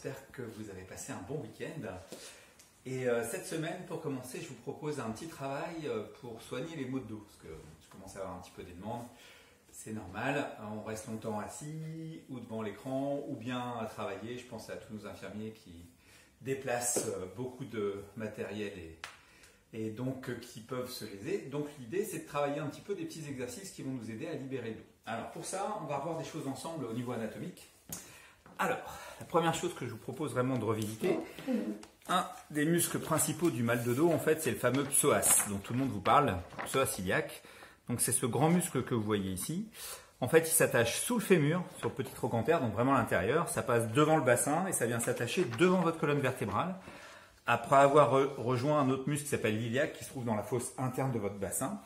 j'espère que vous avez passé un bon week-end. Et cette semaine, pour commencer, je vous propose un petit travail pour soigner les maux de dos, parce que je commence à avoir un petit peu des demandes. C'est normal, on reste longtemps assis ou devant l'écran ou bien à travailler. Je pense à tous nos infirmiers qui déplacent beaucoup de matériel et donc qui peuvent se léser. Donc l'idée, c'est de travailler un petit peu des petits exercices qui vont nous aider à libérer l'eau. Alors pour ça, on va voir des choses ensemble au niveau anatomique. Alors, la première chose que je vous propose vraiment de revisiter, un des muscles principaux du mal de dos, en fait, c'est le fameux psoas, dont tout le monde vous parle, psoas iliaque. Donc c'est ce grand muscle que vous voyez ici. En fait, il s'attache sous le fémur, sur le petit trochanter, donc vraiment à l'intérieur. Ça passe devant le bassin et ça vient s'attacher devant votre colonne vertébrale. Après avoir rejoint un autre muscle qui s'appelle l'iliaque, qui se trouve dans la fosse interne de votre bassin.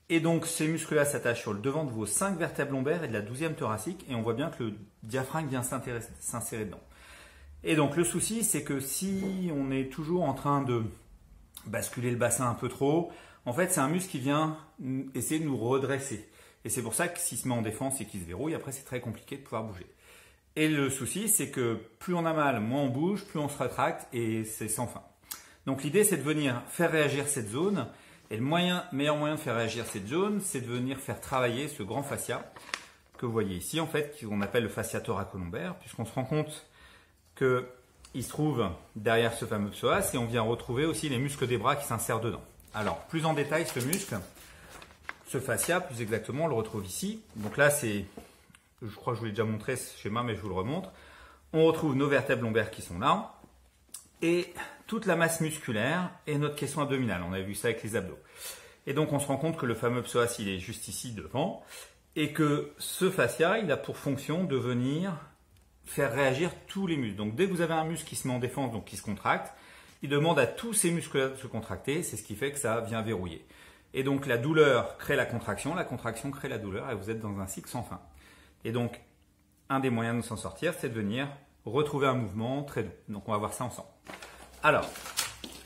Et donc ces muscles-là s'attachent sur le devant de vos 5 vertèbres lombaires et de la 12e thoracique. Et on voit bien que le diaphragme vient s'insérer dedans. Et donc le souci, c'est que si on est toujours en train de basculer le bassin un peu trop, en fait c'est un muscle qui vient essayer de nous redresser. Et c'est pour ça que s'il se met en défense et qu'il se verrouille, après c'est très compliqué de pouvoir bouger. Et le souci, c'est que plus on a mal, moins on bouge, plus on se rétracte et c'est sans fin. Donc l'idée, c'est de venir faire réagir cette zone. Et le meilleur moyen de faire réagir cette zone, c'est de venir faire travailler ce grand fascia que vous voyez ici, en fait, qu'on appelle le fascia thoracolombaire, puisqu'on se rend compte qu'il se trouve derrière ce fameux psoas et on vient retrouver aussi les muscles des bras qui s'insèrent dedans. Alors, plus en détail, ce muscle, ce fascia, plus exactement, on le retrouve ici. Donc là, c'est, je crois que je vous l'ai déjà montré ce schéma, mais je vous le remontre. On retrouve nos vertèbres lombaires qui sont là et toute la masse musculaire et notre caisson abdominale. On avait vu ça avec les abdos. Et donc, on se rend compte que le fameux psoas, il est juste ici devant et que ce fascia, il a pour fonction de venir faire réagir tous les muscles. Donc, dès que vous avez un muscle qui se met en défense, donc qui se contracte, il demande à tous ces muscles-là de se contracter. C'est ce qui fait que ça vient verrouiller. Et donc, la douleur crée la contraction crée la douleur et vous êtes dans un cycle sans fin. Et donc, un des moyens de s'en sortir, c'est de venir retrouver un mouvement très doux. Donc, on va voir ça ensemble. Alors,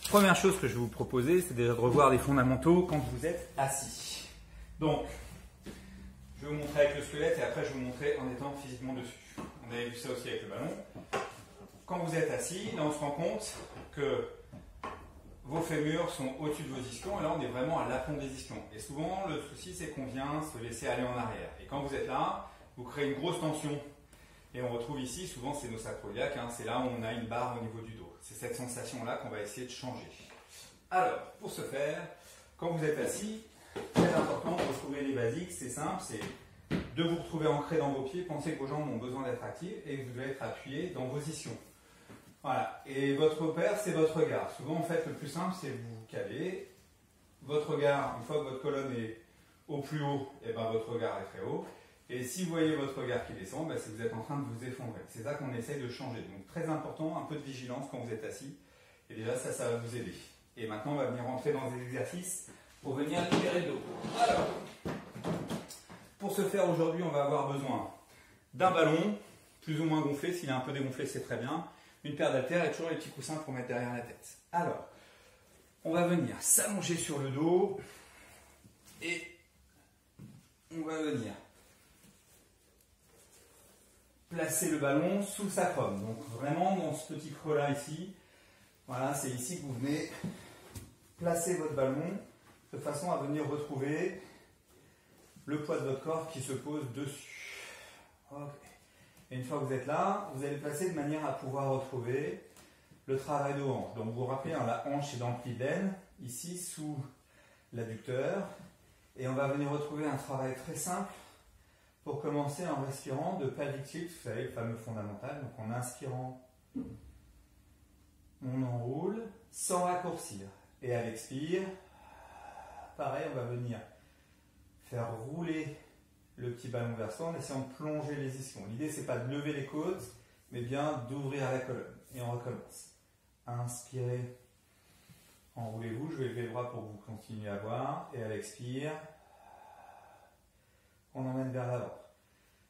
première chose que je vais vous proposer, c'est déjà de revoir les fondamentaux quand vous êtes assis. Donc, je vais vous montrer avec le squelette et après je vais vous montrer en étant physiquement dessus. On avait vu ça aussi avec le ballon. Quand vous êtes assis, là on se rend compte que vos fémurs sont au-dessus de vos ischions et là on est vraiment à l'aplomb des ischions. Et souvent le souci c'est qu'on vient se laisser aller en arrière. Et quand vous êtes là, vous créez une grosse tension. Et on retrouve ici, souvent c'est nos sacroiliaques, c'est là où on a une barre au niveau du dos. C'est cette sensation-là qu'on va essayer de changer. Alors, pour ce faire, quand vous êtes assis, très important de retrouver les basiques, c'est simple, c'est de vous retrouver ancré dans vos pieds, pensez que vos jambes ont besoin d'être actives et que vous devez être appuyé dans vos ischions. Voilà, et votre repère, c'est votre regard. Souvent, en fait, le plus simple, c'est vous caler. Votre regard, une fois que votre colonne est au plus haut, et ben, votre regard est très haut. Et si vous voyez votre regard qui descend, c'est que vous êtes en train de vous effondrer. C'est ça qu'on essaye de changer. Donc très important, un peu de vigilance quand vous êtes assis. Et déjà ça va vous aider. Et maintenant on va venir rentrer dans des exercices pour venir libérer le dos. Alors, pour ce faire aujourd'hui, on va avoir besoin d'un ballon, plus ou moins gonflé. S'il est un peu dégonflé, c'est très bien. Une paire d'haltères et toujours les petits coussins pour mettre derrière la tête. Alors, on va venir s'allonger sur le dos et on va venir placer le ballon sous le sacrum, donc vraiment dans ce petit creux là ici. Voilà, c'est ici que vous venez placer votre ballon de façon à venir retrouver le poids de votre corps qui se pose dessus. Okay. Et une fois que vous êtes là, vous allez placer de manière à pouvoir retrouver le travail de hanche. Donc vous vous rappelez, la hanche est dans le pli d'aine, ici sous l'adducteur, et on va venir retrouver un travail très simple. Pour commencer en respirant de pelvic tilt, vous savez, le fameux fondamental. Donc en inspirant, on enroule sans raccourcir. Et à l'expire, pareil, on va venir faire rouler le petit ballon vers soi en essayant de plonger les ischions. L'idée, c'est pas de lever les côtes, mais bien d'ouvrir la colonne. Et on recommence. Inspirez, enroulez-vous. Je vais lever le bras pour que vous continuiez à voir. Et à l'expire, on emmène vers l'avant.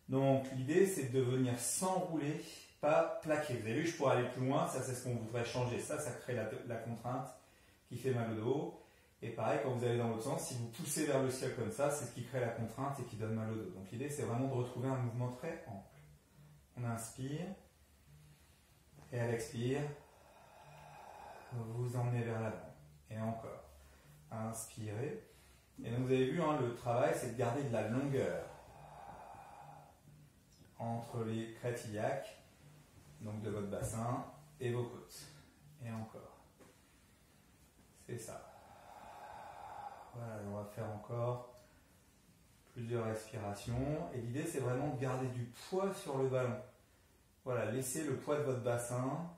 Donc l'idée c'est de venir s'enrouler, pas plaquer. Vous avez vu, je pourrais aller plus loin, ça c'est ce qu'on voudrait changer. Ça crée la contrainte qui fait mal au dos. Et pareil, quand vous allez dans l'autre sens, si vous poussez vers le ciel comme ça, c'est ce qui crée la contrainte et qui donne mal au dos. Donc l'idée c'est vraiment de retrouver un mouvement très ample. On inspire. Et à l'expire, vous emmenez vers l'avant. Et encore. Inspirez. Et donc vous avez vu, hein, le travail, c'est de garder de la longueur entre les crêtes iliaques, donc de votre bassin, et vos côtes. Et encore. C'est ça. Voilà, on va faire encore plusieurs respirations. Et l'idée, c'est vraiment de garder du poids sur le ballon. Voilà, laissez le poids de votre bassin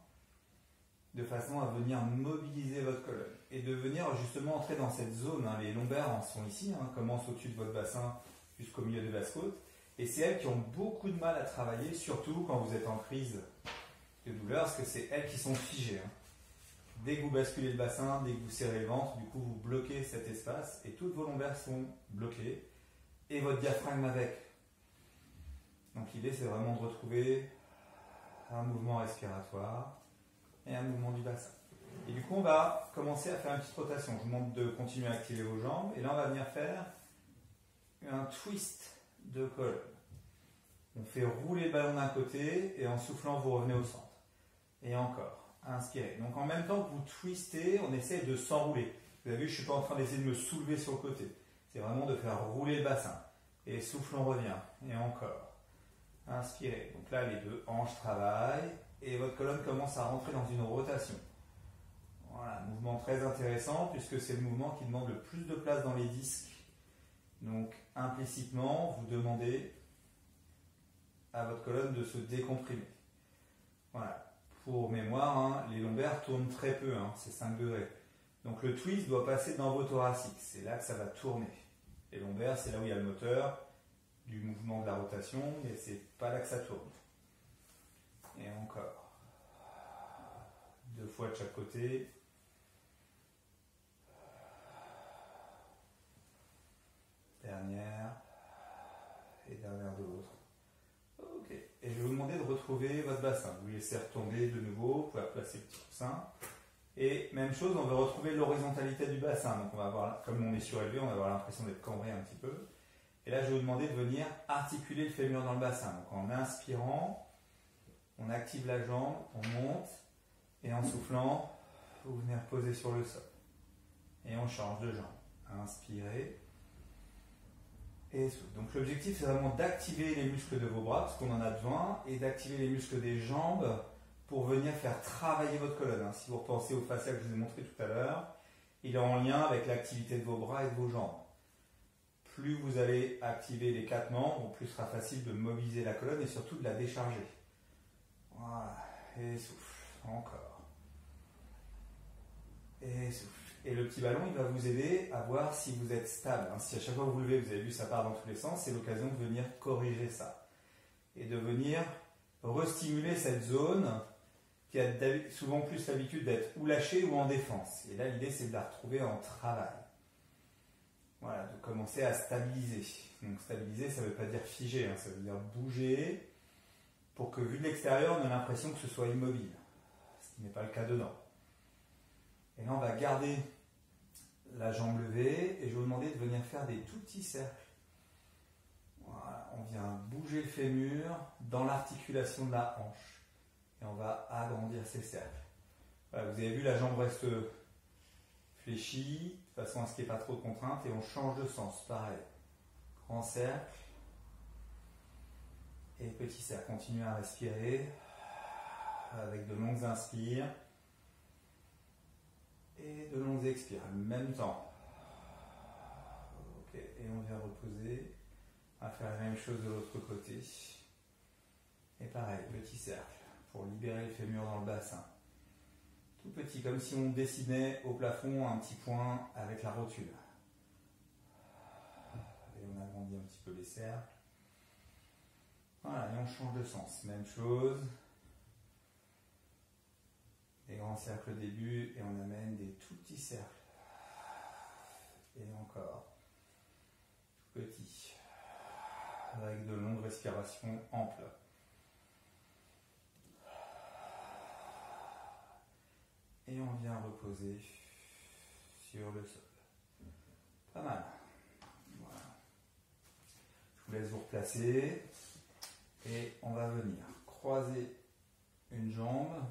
de façon à venir mobiliser votre colonne. Et de venir justement entrer dans cette zone. Hein. Les lombaires en sont ici, hein, commencent au-dessus de votre bassin jusqu'au milieu de basse-côte. Et c'est elles qui ont beaucoup de mal à travailler, surtout quand vous êtes en crise de douleur, parce que c'est elles qui sont figées. Hein. Dès que vous basculez le bassin, dès que vous serrez le ventre, du coup vous bloquez cet espace et toutes vos lombaires sont bloquées et votre diaphragme avec. Donc l'idée c'est vraiment de retrouver un mouvement respiratoire et un mouvement du bassin. Et du coup on va commencer à faire une petite rotation. Je vous demande de continuer à activer vos jambes et là on va venir faire un twist de colonne. On fait rouler le ballon d'un côté et en soufflant vous revenez au centre. Et encore. Inspirez. Donc en même temps que vous twistez, on essaie de s'enrouler. Vous avez vu, je ne suis pas en train d'essayer de me soulever sur le côté. C'est vraiment de faire rouler le bassin. Et souffle, on revient. Et encore. Inspirez. Donc là, les deux hanches travaillent. Et votre colonne commence à rentrer dans une rotation. Voilà, mouvement très intéressant puisque c'est le mouvement qui demande le plus de place dans les disques. Donc implicitement, vous demandez à votre colonne de se décomprimer. Voilà. Pour mémoire, hein, les lombaires tournent très peu, hein, c'est 5 degrés. Donc le twist doit passer dans vos thoraciques, c'est là que ça va tourner. Les lombaires, c'est là où il y a le moteur du mouvement de la rotation, mais c'est pas là que ça tourne. Et encore. 2 fois de chaque côté. Dernière. Et dernière de l'autre. Ok. Et je vais vous demander de retrouver votre bassin. Vous laissez retomber de nouveau, vous pouvez placer le petit coussin. Et même chose, on veut retrouver l'horizontalité du bassin. Donc on va avoir, comme on est surélevé, on va avoir l'impression d'être cambré un petit peu. Et là, je vais vous demander de venir articuler le fémur dans le bassin. Donc en inspirant, on active la jambe, on monte. Et en soufflant, vous venez reposer sur le sol. Et on change de jambe. Inspirez. Et souffle. Donc l'objectif c'est vraiment d'activer les muscles de vos bras parce qu'on en a besoin et d'activer les muscles des jambes pour venir faire travailler votre colonne. Si vous repensez au fascia que je vous ai montré tout à l'heure, il est en lien avec l'activité de vos bras et de vos jambes. Plus vous allez activer les 4 membres, plus sera facile de mobiliser la colonne et surtout de la décharger. Voilà. Et souffle. Encore. Et souffle. Et le petit ballon, il va vous aider à voir si vous êtes stable. Si à chaque fois que vous levez, vous avez vu, ça part dans tous les sens, c'est l'occasion de venir corriger ça. Et de venir restimuler cette zone qui a souvent plus l'habitude d'être ou lâchée ou en défense. Et là, l'idée, c'est de la retrouver en travail. Voilà, de commencer à stabiliser. Donc stabiliser, ça ne veut pas dire figer, ça veut dire bouger pour que, vu de l'extérieur, on ait l'impression que ce soit immobile. Ce qui n'est pas le cas dedans. Et là, on va garder la jambe levée et je vais vous demander de venir faire des tout petits cercles. Voilà, on vient bouger le fémur dans l'articulation de la hanche. Et on va agrandir ces cercles. Voilà, vous avez vu, la jambe reste fléchie, de façon à ce qu'il n'y ait pas trop de contrainte, et on change de sens. Pareil. Grand cercle. Et petit cercle. Continuez à respirer avec de longues inspires. Et de longues expires, en même temps. Ok, et on vient reposer. On va faire la même chose de l'autre côté. Et pareil, petit cercle, pour libérer le fémur dans le bassin. Tout petit, comme si on dessinait au plafond un petit point avec la rotule. Et on agrandit un petit peu les cercles. Voilà, et on change de sens. Même chose. Des grands cercles au début et on amène des tout petits cercles. Et encore. Tout petit. Avec de longues respirations amples. Et on vient reposer sur le sol. Pas mal. Voilà. Je vous laisse vous replacer. Et on va venir croiser une jambe.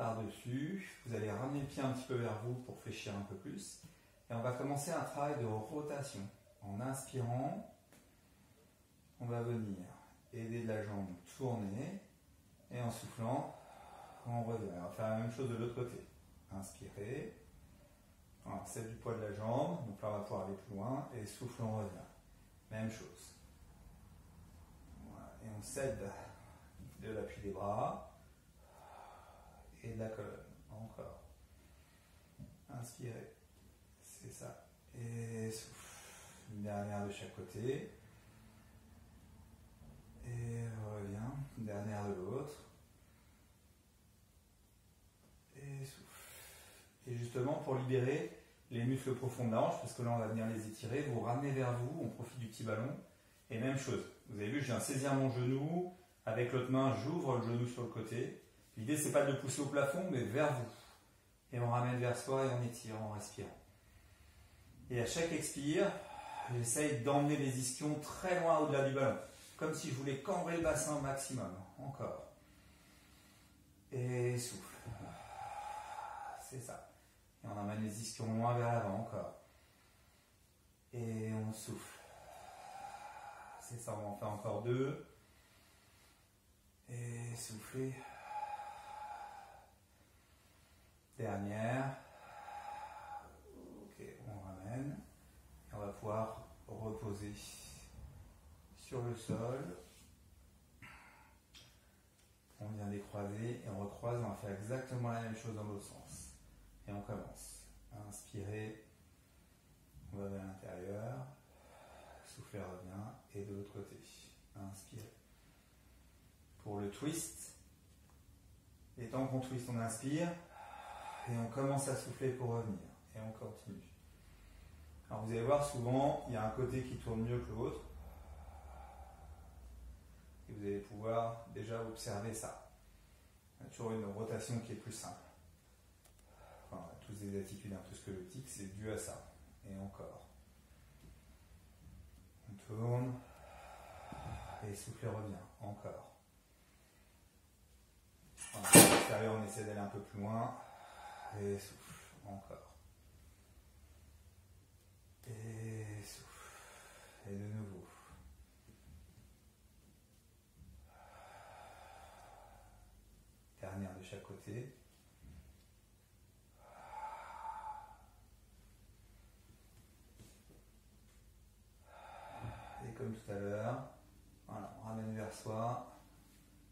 par-dessus. Vous allez ramener le pied un petit peu vers vous pour fléchir un peu plus. Et on va commencer un travail de rotation. En inspirant, on va venir aider la jambe tourner. Et en soufflant, on revient. On va faire la même chose de l'autre côté. Inspirez. Voilà, c'est du poids de la jambe. Donc là, on va pouvoir aller plus loin. Et souffle, on revient. Même chose. Voilà. Et on cède de l'appui des bras et de la colonne. Encore. Inspirez. C'est ça. Et souffle. Une dernière de chaque côté. Et revient. Une dernière de l'autre. Et souffle. Et justement, pour libérer les muscles profonds de la hanche, parce que là, on va venir les étirer, vous ramenez vers vous, on profite du petit ballon. Et même chose. Vous avez vu, je viens saisir mon genou. Avec l'autre main, j'ouvre le genou sur le côté. L'idée, c'est pas de le pousser au plafond, mais vers vous. Et on ramène vers soi et on étire en respirant. Et à chaque expire, j'essaye d'emmener les ischions très loin au-delà du ballon. Comme si je voulais cambrer le bassin au maximum. Encore. Et souffle. C'est ça. Et on emmène les ischions loin vers l'avant. Encore. Et on souffle. C'est ça, on va en faire encore 2. Et soufflez. Dernière. Ok, on ramène. Et on va pouvoir reposer sur le sol. On vient décroiser et on recroise. On va faire exactement la même chose dans l'autre sens. Et on commence. Inspirez. On va vers l'intérieur. Soufflez, revient. Et de l'autre côté. Inspirez. Pour le twist, et tant qu'on twist, on inspire. Et on commence à souffler pour revenir. Et on continue. Alors vous allez voir, souvent, il y a un côté qui tourne mieux que l'autre. Et vous allez pouvoir déjà observer ça. Il y a toujours une rotation qui est plus simple. Enfin, tous des attitudes un peu squelettiques, c'est dû à ça. Et encore. On tourne. Et souffle revient. Encore. Voilà, à l'extérieur, on essaie d'aller un peu plus loin. Et souffle. Encore. Et souffle. Et de nouveau. Dernière de chaque côté. Et comme tout à l'heure, voilà, on ramène vers soi.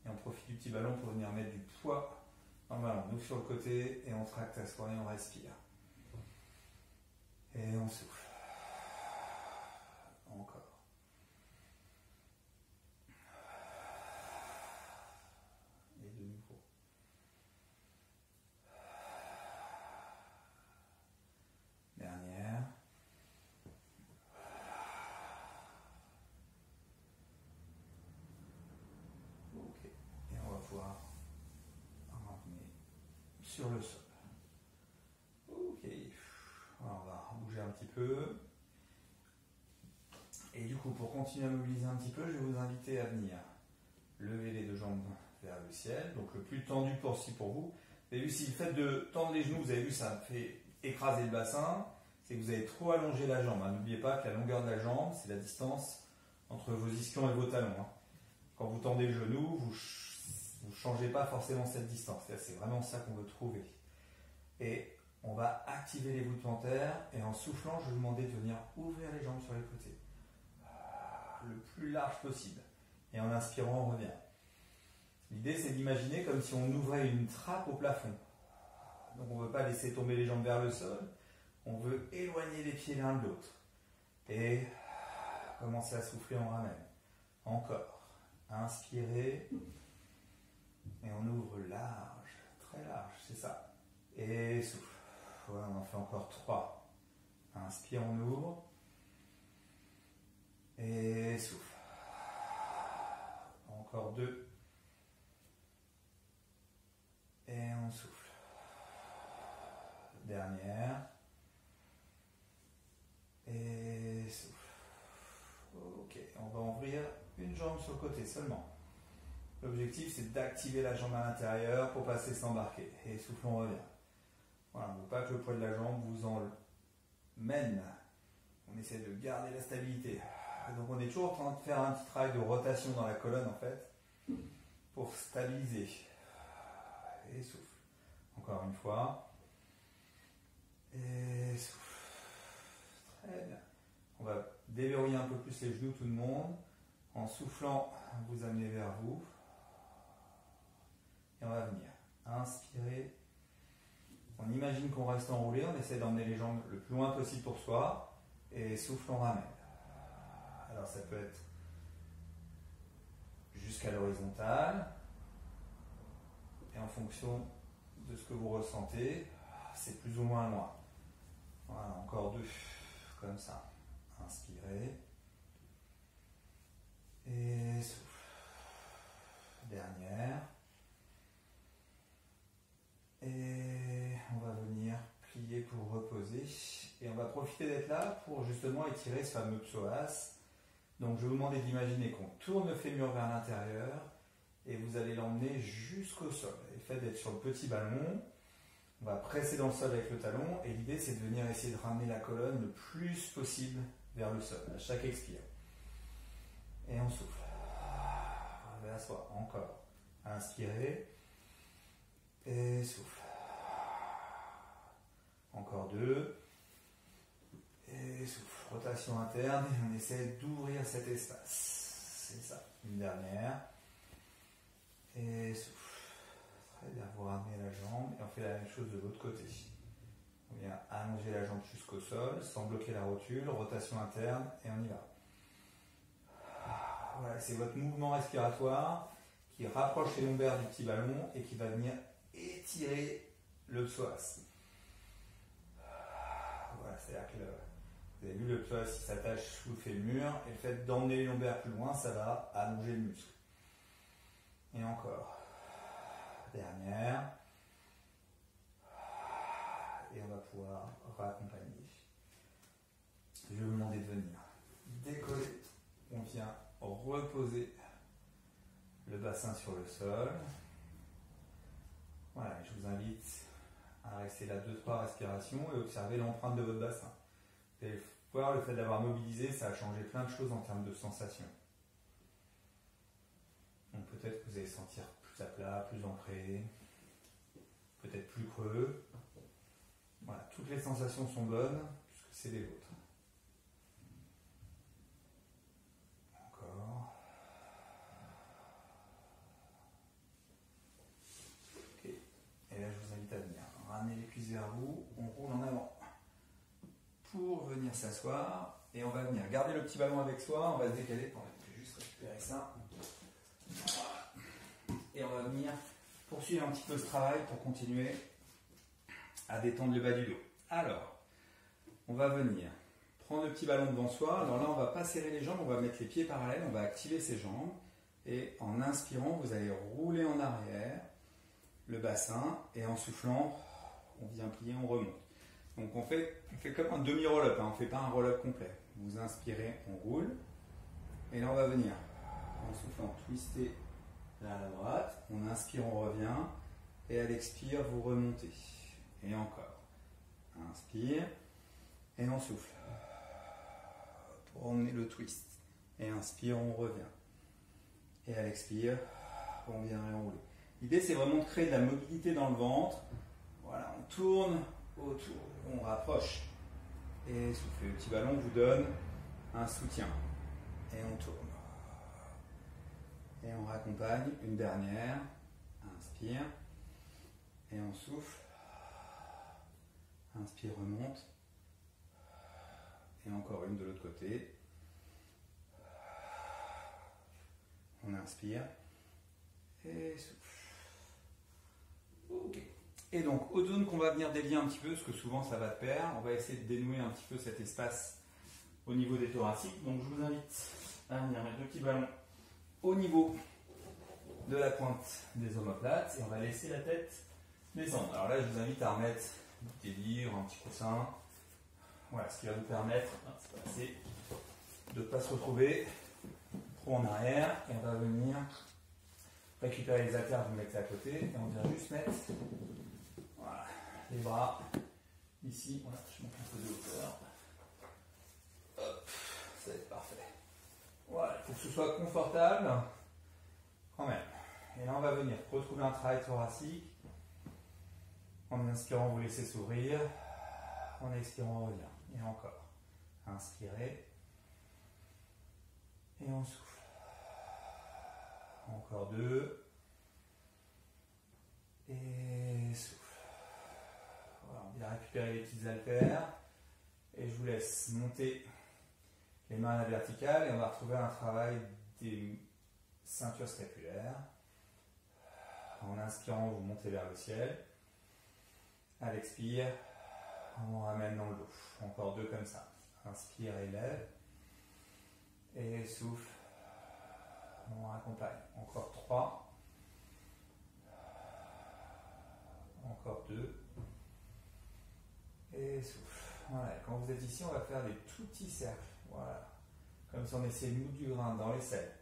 Et on profite du petit ballon pour venir mettre du poids dans le ballon. Nous sur le côté et on tracte à soi et on respire. Et on souffle. Encore. Et de nouveau. Dernière. Ok. Et on va pouvoir ramener sur le sol. Ok. Alors on va bouger un petit peu. Et du coup, pour continuer à mobiliser un petit peu, je vais vous inviter à venir lever les deux jambes vers le ciel. Donc le plus tendu possible pour vous. Vous avez vu, si le fait de tendre les genoux, vous avez vu, ça fait écraser le bassin. C'est que vous avez trop allongé la jambe. N'oubliez pas que la longueur de la jambe, c'est la distance entre vos ischions et vos talons. Quand vous tendez le genou, vous ne changez pas forcément cette distance. C'est vraiment ça qu'on veut trouver. Et on va activer les voûtes plantaires. Et en soufflant, je vais vous demander de venir ouvrir les jambes sur les côtés. Le plus large possible. Et en inspirant, on revient. L'idée, c'est d'imaginer comme si on ouvrait une trappe au plafond. Donc on ne veut pas laisser tomber les jambes vers le sol. On veut éloigner les pieds l'un de l'autre. Et commencer à souffler, on ramène. Encore. Inspirez. Et on ouvre large. Très large, c'est ça. Et souffle. Voilà, on en fait encore 3. Inspire, on ouvre. Et souffle. Encore 2. Et on souffle. Dernière. Et souffle. Ok, on va ouvrir une jambe sur le côté seulement. L'objectif, c'est d'activer la jambe à l'intérieur pour passer s'embarquer. Et souffle, on revient. Voilà, il ne faut pas que le poids de la jambe vous emmène. On essaie de garder la stabilité. Donc on est toujours en train de faire un petit travail de rotation dans la colonne en fait, pour stabiliser. Et souffle. Encore une fois. Et souffle. Très bien. On va déverrouiller un peu plus les genoux tout le monde. En soufflant, vous amenez vers vous. Et on va venir. Inspirez. On imagine qu'on reste enroulé. On essaie d'emmener les jambes le plus loin possible pour soi. Et souffle, on ramène. Alors ça peut être jusqu'à l'horizontale. Et en fonction de ce que vous ressentez, c'est plus ou moins loin. Voilà, encore 2. Comme ça. Inspirez. Et souffle. Dernière. Et on va venir plier pour reposer. Et on va profiter d'être là pour justement étirer ce fameux psoas. Donc je vais vous demander d'imaginer qu'on tourne le fémur vers l'intérieur et vous allez l'emmener jusqu'au sol. Et le fait d'être sur le petit ballon, on va presser dans le sol avec le talon et l'idée c'est de venir essayer de ramener la colonne le plus possible vers le sol à chaque expire. Et on souffle. Vers soi, encore. Inspirez et souffle. Encore 2. Et souffle. Rotation interne et on essaie d'ouvrir cet espace. C'est ça. Une dernière. Et souffle. Très bien. Vous ramenez la jambe et on fait la même chose de l'autre côté. On vient allonger la jambe jusqu'au sol sans bloquer la rotule. Rotation interne et on y va. Voilà, c'est votre mouvement respiratoire qui rapproche les lombaires du petit ballon et qui va venir étirer le psoas. Voilà, c'est-à-dire que vous avez vu le psoas qui s'attache sous le fémur et le fait d'emmener les lombaires plus loin, ça va allonger le muscle. Et encore. Dernière. Et on va pouvoir raccompagner. Je vais vous demander de venir décoller. On vient reposer le bassin sur le sol. Voilà, je vous invite à rester là 2-3 respirations et observer l'empreinte de votre bassin. Vous allez voir, le fait d'avoir mobilisé, ça a changé plein de choses en termes de sensations. Donc peut-être que vous allez sentir plus à plat, plus ancré, peut-être plus creux. Voilà, toutes les sensations sont bonnes puisque c'est les vôtres. Encore. Ok. Et là, je vous invite à venir ramener les cuisses vers vous. On roule en avant pour venir s'asseoir. Et on va venir garder le petit ballon avec soi. On va se décaler. Je vais juste récupérer ça. Voilà. Et on va venir poursuivre un petit peu ce travail pour continuer à détendre le bas du dos. Alors, on va venir prendre le petit ballon devant soi. Alors là, on ne va pas serrer les jambes, on va mettre les pieds parallèles, on va activer ses jambes. Et en inspirant, vous allez rouler en arrière le bassin. Et en soufflant, on vient plier, on remonte. Donc on fait comme un demi-roll-up, hein, on ne fait pas un roll-up complet. Vous inspirez, on roule. Et là, on va venir, en soufflant, twister vers la droite. On inspire, on revient. Et à l'expire, vous remontez. Et encore. Inspire. Et on souffle. Pour emmener le twist. Et inspire, on revient. Et à l'expire, on vient réenrouler. L'idée, c'est vraiment de créer de la mobilité dans le ventre. Voilà, on tourne autour, on rapproche. Et soufflez. Le petit ballon vous donne un soutien. Et on tourne. Et on raccompagne. Une dernière. Inspire. Et on souffle. Inspire, remonte. Et encore une de l'autre côté. On inspire. Et souffle. Ok. Et donc, aux zones qu'on va venir délier un petit peu, parce que souvent ça va de pair, on va essayer de dénouer un petit peu cet espace au niveau des thoraciques. Donc, je vous invite à venir mettre le petit ballon au niveau de la pointe des omoplates et on va laisser la tête descendre. Alors là, je vous invite à remettre des livres, un petit coussin. Voilà, ce qui va vous permettre de ne pas se retrouver trop en arrière. Et on va venir Récupérez les haltères, vous mettez à côté et on vient juste mettre voilà, les bras ici. Voilà, je monte un peu de hauteur. Hop, ça va être parfait. Voilà, il faut que ce soit confortable quand même. Et là, on va venir retrouver un travail thoracique. En inspirant, vous laissez s'ouvrir. En expirant, on revient. Et encore. Inspirez. Et on souffle. Encore 2. Et souffle. Voilà, on vient récupérer les petites haltères. Et je vous laisse monter les mains à la verticale. Et on va retrouver un travail des ceintures scapulaires. En inspirant, vous montez vers le ciel. À l'expire, on ramène dans le dos. Encore 2 comme ça. Inspire et lève. Et souffle. On accompagne. Encore 3. Encore 2. Et souffle. Voilà. Quand vous êtes ici, on va faire des tout petits cercles. Voilà. Comme si on essayait de moudre du grain dans les selles.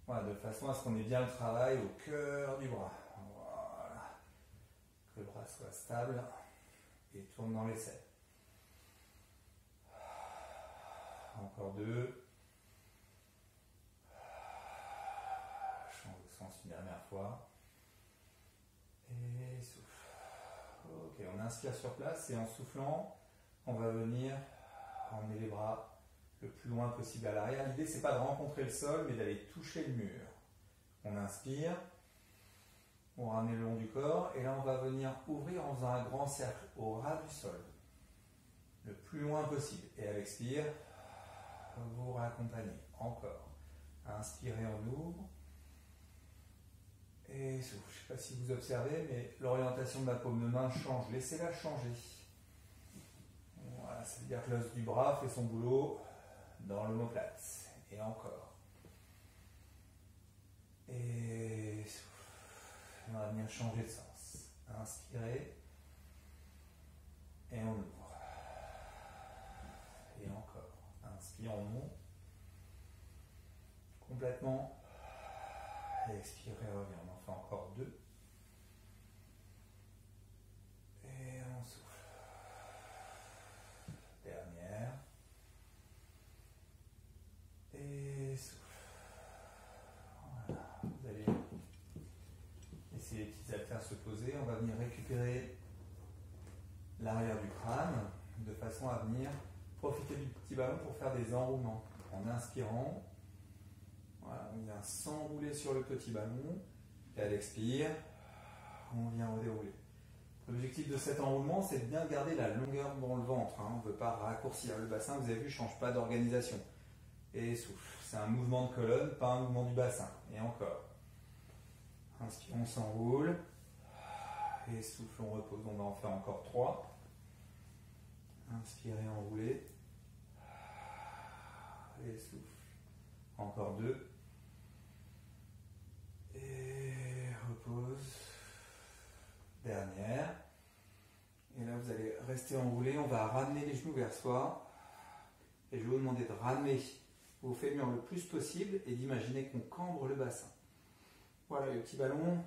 Voilà, de façon à ce qu'on ait bien le travail au cœur du bras. Voilà. Que le bras soit stable et tourne dans les selles. Encore 2. Change de sens une dernière fois. Et souffle. Ok, on inspire sur place et en soufflant, on va venir emmener les bras le plus loin possible à l'arrière. L'idée, c'est pas de rencontrer le sol, mais d'aller toucher le mur. On inspire, on ramène le long du corps, et là, on va venir ouvrir en faisant un grand cercle au ras du sol, le plus loin possible. Et à l'expire, vous raccompagnez. Encore. Inspirez, on ouvre. Et souffle. Je ne sais pas si vous observez, mais l'orientation de la paume de main change. Laissez-la changer. Voilà, ça veut dire que l'os du bras fait son boulot dans l'omoplate. Et encore. Et souffle. On va venir changer de sens. Inspirez. Et on ouvre. Et encore. Inspire, on monte. Complètement. Et expirez, revient. On en fait encore 2. Et on souffle. Dernière. Et souffle. Voilà. Vous allez laisser les petites haltères se poser. On va venir récupérer l'arrière du crâne de façon à venir profiter du petit ballon pour faire des enroulements. En inspirant, voilà, on vient s'enrouler sur le petit ballon et à l'expire, on vient redérouler. L'objectif de cet enroulement, c'est de bien garder la longueur dans le ventre. On ne veut pas raccourcir. Le bassin, vous avez vu, ne change pas d'organisation. Et souffle. C'est un mouvement de colonne, pas un mouvement du bassin. Et encore. Inspire, on s'enroule. Et souffle, on repose. On va en faire encore 3. Inspirez, enroulez. Et souffle. Encore 2. Et repose. Dernière. Et là, vous allez rester enroulé. On va ramener les genoux vers soi. Et je vais vous demander de ramener vos fémurs le plus possible et d'imaginer qu'on cambre le bassin. Voilà, le petit ballon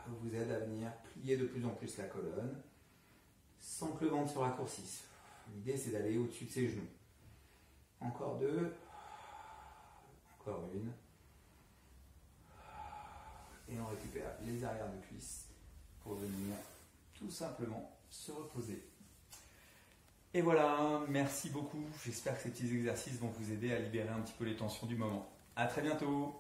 vous aide à venir plier de plus en plus la colonne sans que le ventre se raccourcisse. L'idée, c'est d'aller au-dessus de ses genoux. Encore 2. Encore 1. Et on récupère les arrières de cuisses pour venir tout simplement se reposer. Et voilà, merci beaucoup. J'espère que ces petits exercices vont vous aider à libérer un petit peu les tensions du moment. À très bientôt.